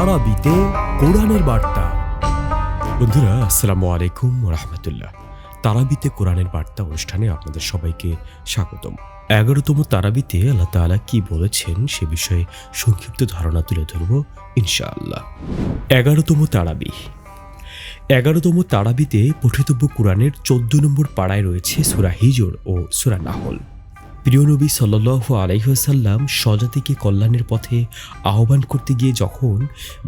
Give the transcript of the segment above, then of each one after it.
তারাবিতে কোরআনের বার্তা। বন্ধুরা, আসসালামু আলাইকুম ওয়া রাহমাতুল্লাহ। তারাবিতে কোরআনের বার্তা অনুষ্ঠানে আপনাদের সবাইকে স্বাগতম। 11তম তারাবিতে আল্লাহ তাআলা কি বলেছেন সে বিষয়ে সংক্ষিপ্ত ধারণা তুলে ধরব ইনশাআল্লাহ। 11তম তারাবি। 11তম তারাবিতে পঠিতব্য কোরআনের 14 নম্বর পাড়ায় রয়েছে সূরা হিজর ও সূরা নাহল। প্রিয় নবী সাল্লাল্লাহু আলাইহি ওয়াসাল্লাম স্বজাতিকে কল্যাণের পথে আহ্বান করতে গিয়ে যখন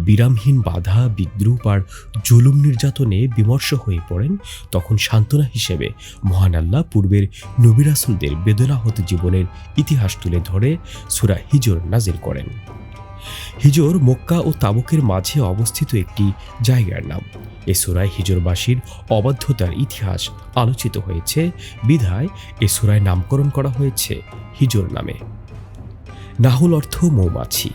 বিরামহীন বাধা, বিদ্রূপ আর জুলুম নির্যাতনে বিমর্ষ হয়ে পড়েন, তখন সান্ত্বনা হিসেবে মহান আল্লাহ পূর্বের নবী রাসূলদের বেদনাহত জীবনের ইতিহাস তুলে ধরে সূরা হিজর নাজিল করেন। হিজর মক্কা ও তাবুকের মাঝে অবস্থিত একটি জায়গার নাম। এ সূরায় হিজরবাসীর অবাধ্যতার ইতিহাস আলোচিত হয়েছে বিধায় এ সূরায় নামকরণ করা হয়েছে হিজর নামে। নাহল অর্থ মৌমাছি।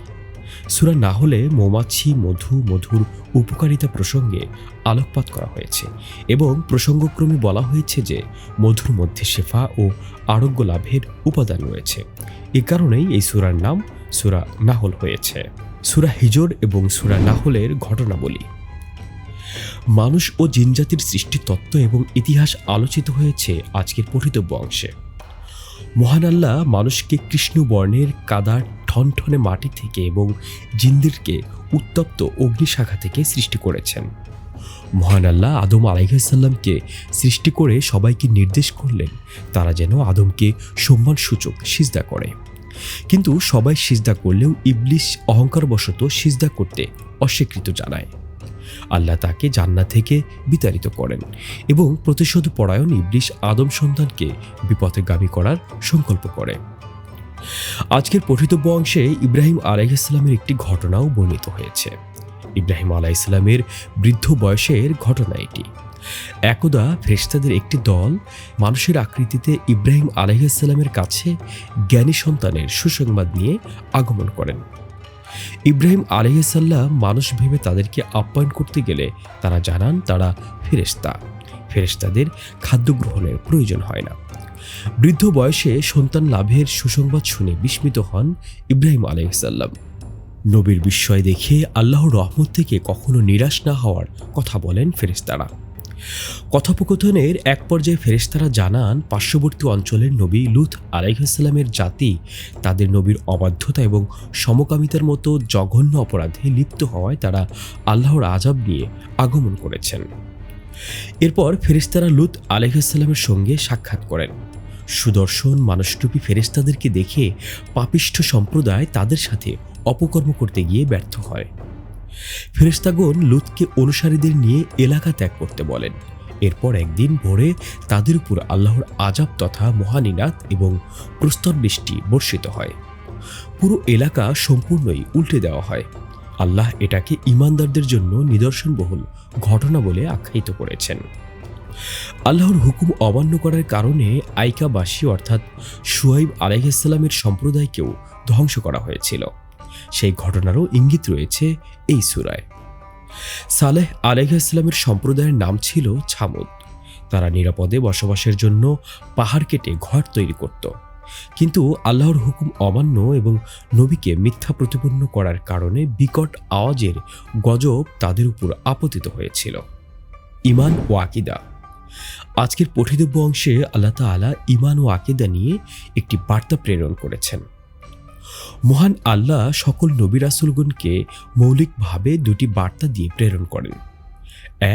সূরা নাহলে মৌমাছি, মধুর উপকারিতা প্রসঙ্গে আলোকপাত করা হয়েছে এবং প্রসঙ্গক্রমে বলা হয়েছে যে মধুর মধ্যে শেফা ও আরোগ্য লাভের উপাদান রয়েছে। এ কারণেই এই সূরার নাম সূরা নাহল হয়েছে। সূরা হিজর এবং সূরা নাহলের ঘটনাবলী। মানুষ ও জিনজাতির সৃষ্টি তত্ত্ব এবং ইতিহাস আলোচিত হয়েছে আজকের পঠিতব্য অংশে। মহান আল্লাহ মানুষকে কৃষ্ণবর্ণের কাদার ঠনঠনে মাটি থেকে এবং জিনদেরকে উত্তপ্ত অগ্নিশাখা থেকে সৃষ্টি করেছেন। মহান আল্লাহ আদম আলাইহিসসালামকে সৃষ্টি করে সবাইকে নির্দেশ করলেন তারা যেন আদমকে সম্মানসূচক সিজদা করে। কিন্তু সবাই সিজদা করলেও ইবলিস অহংকারবশত সিজদা করতে অস্বীকৃত জানায়। আল্লাহ তাকে জান্নাত থেকে বিতাড়িত করেন এবং প্রতিশোধ পরায়ণ ইবলিস আদম সন্তানকে বিপথগামী করার সংকল্প করে। আজকের পঠিতব্য অংশে ইব্রাহিম আলাইহিসসালামের একটি ঘটনাও বর্ণিত হয়েছে। ইব্রাহিম আলাইহিসসালামের বৃদ্ধ বয়সের ঘটনা এটি। একদা ফেরেশতাদের একটি দল মানুষের আকৃতিতে ইব্রাহিম আলাইহিসসালামের কাছে জ্ঞানী সন্তানের সুসংবাদ নিয়ে আগমন করেন। ইব্রাহিম আলাইহিসসালাম মানুষ ভেবে তাদেরকে আপ্যায়ন করতে গেলে তারা জানান তারা ফেরেশতা। ফেরেশতাদের খাদ্য গ্রহণের প্রয়োজন হয় না। বৃদ্ধ বয়সে সন্তান লাভের সুসংবাদ শুনে বিস্মিত হন ইব্রাহিম আলাইহিসসালাম। নবীর বিস্ময় দেখে আল্লাহর রহমত থেকে কখনো নিরাশ না হওয়ার কথা বলেন ফেরেশতারা। কথোপকথনের এক পর্যায়ে ফেরেশতারা জানান পার্শ্ববর্তী অঞ্চলের নবী লূত আলাইহিসসালামের জাতি তাদের নবীর অবাধ্যতা এবং সমকামিতার মতো জঘন্য অপরাধে লিপ্ত হওয়ায় তারা আল্লাহর আযাব নিয়ে আগমন করেছেন। এরপর ফেরেশতারা লূত আলাইহিসসালামের সঙ্গে সাক্ষাৎ করেন। সুদর্শন মানুষরূপী ফেরেশতাদেরকে দেখে পাপিষ্ঠ সম্প্রদায় তাদের সাথে অপকর্ম করতে গিয়ে ব্যর্থ হয়। ফেরেশতাগণ লূতকে অনুসারীদের নিয়ে এলাকা ত্যাগ করতে বলেন। এরপর একদিন ভোরে তাদের উপর আল্লাহর আযাব তথা মহানিনাদ এবং প্রস্তর বৃষ্টি বর্ষিত হয়। পুরো এলাকা সম্পূর্ণই উল্টে দেওয়া হয়। আল্লাহ এটাকে ঈমানদারদের জন্য নিদর্শনবহুল ঘটনা বলে আখ্যায়িত করেছেন। আল্লাহর হুকুম অমান্য করার কারণে আইকাবাসী অর্থাৎ শুআইব আলাইহিসসালামের সম্প্রদায়কেও ধ্বংস করা হয়েছিল। সেই ঘটনারও ইঙ্গিত রয়েছে এই সূরায়। সালেহ আলাইহিসসালামের সম্প্রদায়ের নাম ছিল ছামুদ। তারা নিরাপদে বসবাসের জন্য পাহাড় কেটে ঘর তৈরি করত। কিন্তু আল্লাহর হুকুম অমান্য এবং নবীকে মিথ্যা প্রতিপন্ন করার কারণে বিকট আওয়াজের গজব তাদের উপর আপতিত হয়েছিল। ঈমান ও আকীদা। আজকের পঠিতব্য অংশে আল্লাহ তাআলা ঈমান ও আকীদা নিয়ে একটি বার্তা প্রেরণ করেছেন। মহান আল্লাহ সকল নবী রাসূলগণকে মৌলিকভাবে দুটি বার্তা দিয়ে প্রেরণ করেন।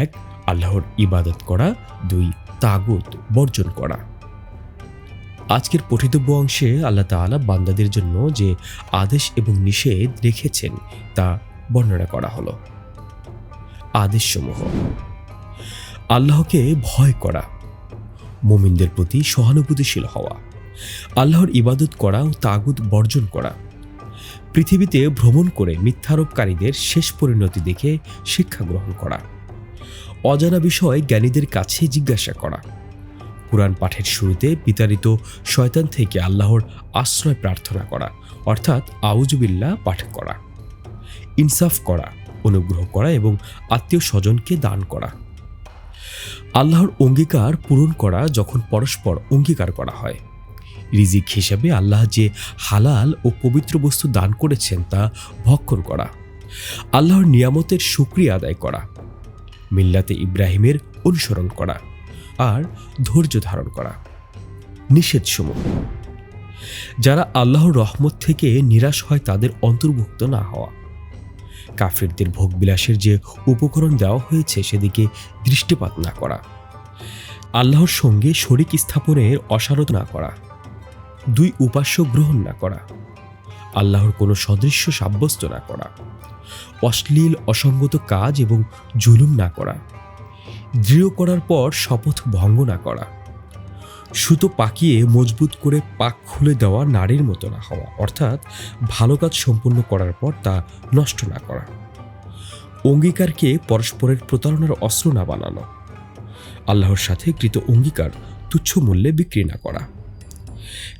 এক, আল্লাহর ইবাদত করা। দুই, তাগুত বর্জন করা। আজকের পঠিতব্য অংশে আল্লাহ তাআলা বান্দাদের জন্য যে আদেশ এবং নিষেধ রেখেছেন তা বর্ণনা করা হলো। আদেশসমূহ: আল্লাহকে ভয় করা, মুমিনদের প্রতি সহানুভূতিশীল হওয়া, আল্লাহর ইবাদত করা ও তাগুত বর্জন করা, পৃথিবীতে ভ্রমণ করে মিথ্যারোপকারীদের শেষ পরিণতি দেখে শিক্ষা গ্রহণ করা, অজানা বিষয় জ্ঞানীদের কাছে জিজ্ঞাসা করা, কুরআন পাঠের শুরুতে বিতাড়িত শয়তান থেকে আল্লাহর আশ্রয় প্রার্থনা করা অর্থাৎ আউযু বিল্লাহ পাঠ করা, ইনসাফ করা, অনুগ্রহ করা এবং আত্মীয় স্বজনকে দান করা, আল্লাহর অঙ্গীকার পূরণ করা যখন পরস্পর অঙ্গীকার করা হয়, রিজিক হিসেবে আল্লাহ যে হালাল ও পবিত্র বস্তু দান করেছেন তা ভক্ষণ করা, আল্লাহর নিয়ামতের শুকরিয়া আদায় করা, মিল্লাতে ইব্রাহিমের অনুসরণ করা আর ধৈর্য ধারণ করা। নিষেধসমূহ: যারা আল্লাহর রহমত থেকে নিরাশ হয় তাদের অন্তর্ভুক্ত না হওয়া, কাফিরদের ভোগবিলাসের যে উপকরণ দেওয়া হয়েছে সেদিকে দৃষ্টিপাত না করা, আল্লাহর সঙ্গে শরিক স্থাপনের অসারত না করা, দুই উপাস্য গ্রহণ না করা, আল্লাহর কোনো সদৃশ্য সাব্যস্ত না করা, অশ্লীল অসঙ্গত কাজ এবং জুলুম না করা, দৃঢ় করার পর শপথ ভঙ্গ না করা, সুতো পাকিয়ে মজবুত করে পাক খুলে দেওয়া নারীর মতো না হওয়া, অর্থাৎ ভালো কাজ সম্পূর্ণ করার পর তা নষ্ট না করা, অঙ্গীকারকে পরস্পরের প্রতারণার অস্ত্র না বানানো, আল্লাহর সাথে কৃত অঙ্গীকার তুচ্ছ মূল্যে বিক্রি না করা,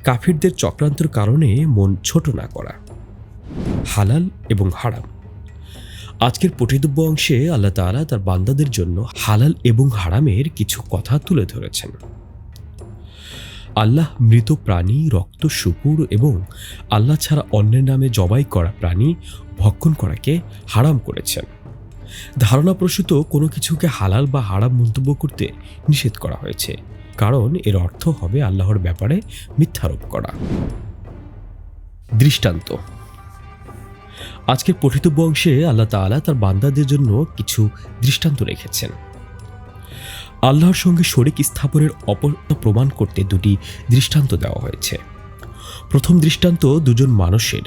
কাফিরদের চক্রান্তের কারণে মন ছোট না করা। হালাল এবং হারাম: আজকের পঠিতব্য অংশে আল্লাহ তাআলা তার বান্দাদের জন্য হালাল এবং হারামের কিছু কথা তুলে ধরেছেন। আল্লাহ মৃত প্রাণী, রক্ত, শূকর এবং আল্লাহ ছাড়া অন্যের নামে জবাই করা প্রাণী ভক্ষণ করাকে হারাম করেছেন। ধারণাপ্রসূত কোনো কিছুকে হালাল বা হারাম মন্তব্য করতে নিষেধ করা হয়েছে, কারণ এর অর্থ হবে আল্লাহর ব্যাপারে মিথ্যারোপ করা। দৃষ্টান্ত: আজকের পঠিতব্য অংশে আল্লাহ তাআলা তার বান্দাদের জন্য কিছু দৃষ্টান্ত রেখেছেন। আল্লাহর সঙ্গে শরিক স্থাপনের অপরতা প্রমাণ করতে দুটি দৃষ্টান্ত দেওয়া হয়েছে। প্রথম দৃষ্টান্ত দুজন মানুষের,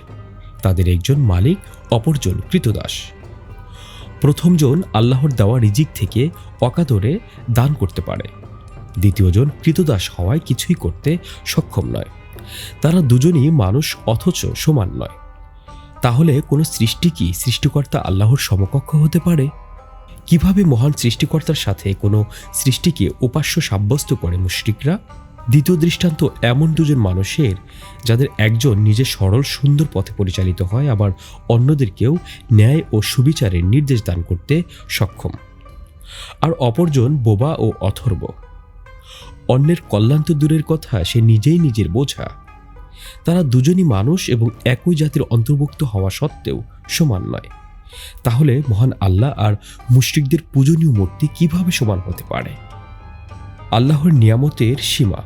তাদের একজন মালিক, অপরজন কৃতদাস। প্রথমজন আল্লাহর দেওয়া রিজিক থেকে অকাতরে দান করতে পারে, দ্বিতীয়জন কৃতদাস হওয়ায় কিছুই করতে সক্ষম নয়। তারা দুজনই মানুষ অথচ সমান নয়। তাহলে কোনো সৃষ্টি কি সৃষ্টিকর্তা আল্লাহর সমকক্ষ হতে পারে? কিভাবে মহান সৃষ্টিকর্তার সাথে কোনো সৃষ্টিকে উপাস্য সাব্যস্ত করে মুশরিকরা? দ্বিতীয় দৃষ্টান্ত এমন দুজন মানুষের, যাদের একজন নিজে সরল সুন্দর পথে পরিচালিত হয়, আবার অন্যদেরকেও ন্যায় ও সুবিচারের নির্দেশ দান করতে সক্ষম, আর অপরজন বোবা ও অথর্ব। অন্যের কল্যাণ তো দূরের কথা, সে নিজেই নিজের বোঝা। তারা দুজনই মানুষ এবং একই জাতির অন্তর্ভুক্ত হওয়া সত্ত্বেও সমান নয়। তাহলে মহান আল্লাহ আর মুশরিকদের পূজনীয় মূর্তি কিভাবে সমান হতে পারে? আল্লাহর নিয়ামতের সীমা: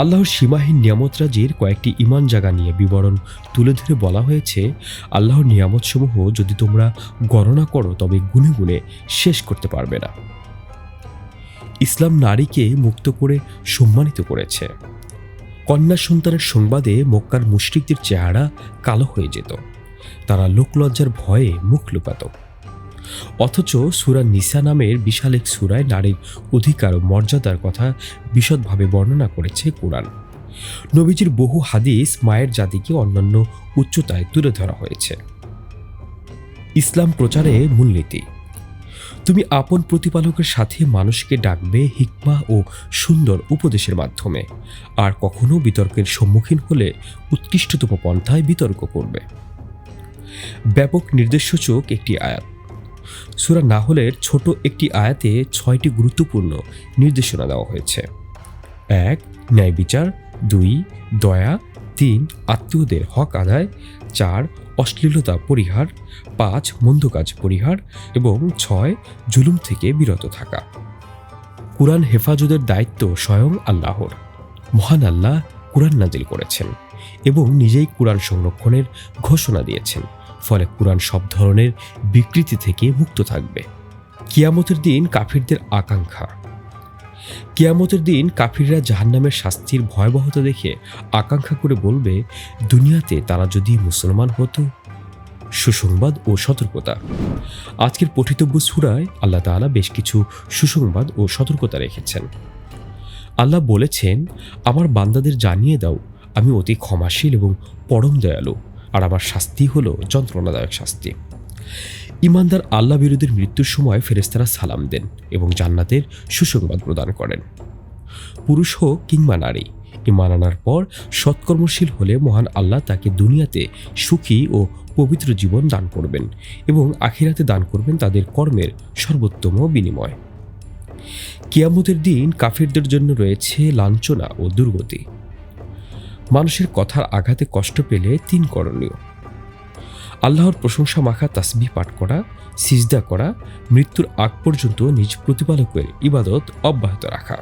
আল্লাহর সীমাহীন নিয়ামতরাজির কয়েকটি ঈমান জাগা নিয়ে বিবরণ তুলে ধরে বলা হয়েছে, আল্লাহর নিয়ামতসমূহ যদি তোমরা গণনা করো তবে গুনে গুনে শেষ করতে পারবে না। ইসলাম নারীকে মুক্ত করে সম্মানিত করেছে। কন্যা সন্তানের সংবাদে মক্কার মুশরিকদের চেহারা কালো হয়ে যেত, তারা লোকলজ্জার ভয়ে মুখ লুকাত। অথচ সূরা নিসা নামের বিশাল এক সূরায় নারীর অধিকার ও মর্যাদার কথা বিশদভাবে বর্ণনা করেছে কোরআন। নবীজির বহু হাদিস মায়ের জাতিকে অন্যান্য উচ্চতায় তুলে ধরা হয়েছে। ইসলাম প্রচারে মূলনীতি: তুমি আপন প্রতিপালকের সাথে মানুষকে ডাকবে হিকমা ও সুন্দর উপদেশের মাধ্যমে, আর কখনো বিতর্কের সম্মুখীন হলে উৎকৃষ্টতম পন্থায় বিতর্ক করবে। ব্যাপক নির্দেশসূচক একটি আয়াত। সূরা নাহলের ছোট একটি আয়াতে 6টি গুরুত্বপূর্ণ নির্দেশনা দেওয়া হয়েছে। 1. ন্যায় বিচার, 2. দয়া, 3. আত্মীয়দের হক আদায়, 4. অশ্লীলতা পরিহার, 5. মন্দ কাজ পরিহার এবং 6. জুলুম থেকে বিরত থাকা। কুরআন হেফাজতের দায়িত্ব স্বয়ং আল্লাহর। মহান আল্লাহ কুরআন নাজিল করেছেন এবং নিজেই কুরআন সংরক্ষণের ঘোষণা দিয়েছেন, ফলে কুরআন সব ধরনের বিকৃতি থেকে মুক্ত থাকবে। কিয়ামতের দিন কাফিরদের আকাঙ্ক্ষা: কিয়ামতের দিন কাফিররা জাহান্নামের শাস্তির ভয়াবহতা দেখে আকাঙ্ক্ষা করে বলবে, দুনিয়াতে তারা যদি মুসলমান হতো। সুসংবাদ ও সতর্কতা: আজকের পঠিতব্য সূরায় আল্লাহ তাআলা বেশ কিছু সুসংবাদ ও সতর্কতা রেখেছেন। আল্লাহ বলেছেন, আমার বান্দাদের জানিয়ে দাও, আমি অতি ক্ষমাশীল এবং পরম দয়ালু, আর আমার শাস্তি হলো যন্ত্রণাদায়ক শাস্তি। ঈমানদার আল্লাহ বিরোধীর মৃত্যুর সময় ফেরেশতারা সালাম দেন এবং জান্নাতের সুসংবাদ প্রদান করেন। পুরুষ হোক কিংবা নারী, ঈমান আনার পর সৎকর্মশীল হলে মহান আল্লাহ তাকে দুনিয়াতে সুখী ও পবিত্র জীবন দান করবেন এবং আখিরাতে দান করবেন তাদের কর্মের সর্বোত্তম বিনিময়। কিয়ামতের দিন কাফিরদের জন্য রয়েছে লাঞ্ছনা ও দুর্গতি। মানুষের কথার আঘাতে কষ্ট পেলে 3 করণীয়: আল্লাহর প্রশংসা মাখা তাসবিহ পাঠ করা, সিজদা করা, মৃত্যুর আগ পর্যন্ত নিজ প্রতিপালকের ইবাদত অব্যাহত রাখা।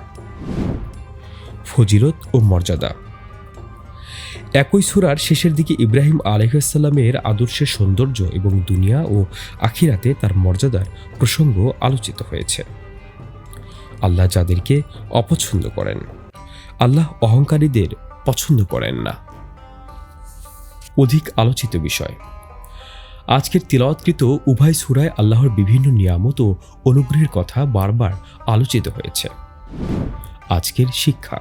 ফজিলত ও মর্যাদা। একই সূরার শেষের দিকে ইব্রাহিম আলাইহিসসালামের আদর্শের সৌন্দর্য এবং দুনিয়া ও আখিরাতে তার মর্যাদার প্রসঙ্গ আলোচিত হয়েছে। আল্লাহ যাদেরকে অপছন্দ করেন, আল্লাহ অহংকারীদের পছন্দ করেন না। অধিক আলোচিত বিষয়। আজকের তিলাওয়াতকৃত উভয় সূরায় আল্লাহর বিভিন্ন নিয়ামত ও অনুগ্রহের কথা বারবার আলোচিত হয়েছে। আজকের শিক্ষা।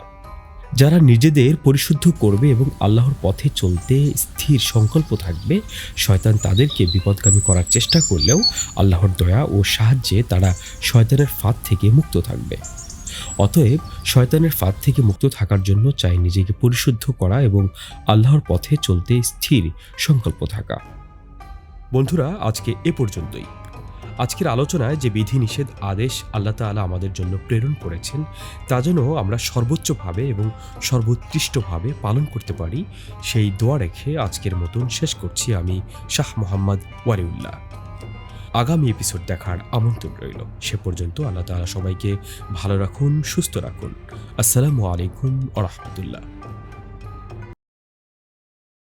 যারা নিজেদের পরিশুদ্ধ করবে এবং আল্লাহর পথে চলতে স্থির সংকল্প থাকবে, শয়তান তাদেরকে বিপদগামী করার চেষ্টা করলেও আল্লাহর দয়া ও সাহায্যে তারা শয়তানের ফাঁদ থেকে মুক্ত থাকবে। অতএব শয়তানের ফাঁদ থেকে মুক্ত থাকার জন্য চাই নিজেকে পরিশুদ্ধ করা এবং আল্লাহর পথে চলতে স্থির সংকল্প থাকা। বন্ধুরা, আজকে এ পর্যন্তই। আজকের আলোচনায় যে বিধিনিষেধ আদেশ আল্লাহ তাআলা আমাদের জন্য প্রেরণ করেছেন তা যেন আমরা সর্বোচ্চভাবে এবং সর্বোৎকৃষ্টভাবে পালন করতে পারি, সেই দোয়া রেখে আজকের মতন শেষ করছি আমি শাহ মোহাম্মদ ওয়ালিউল্লাহ। আগামী এপিসোড দেখার আমন্ত্রণ রইল। সে পর্যন্ত আল্লাহ তাআলা সবাইকে ভালো রাখুন, সুস্থ রাখুন। আসসালামু আলাইকুম ওয়া রাহমাতুল্লাহ।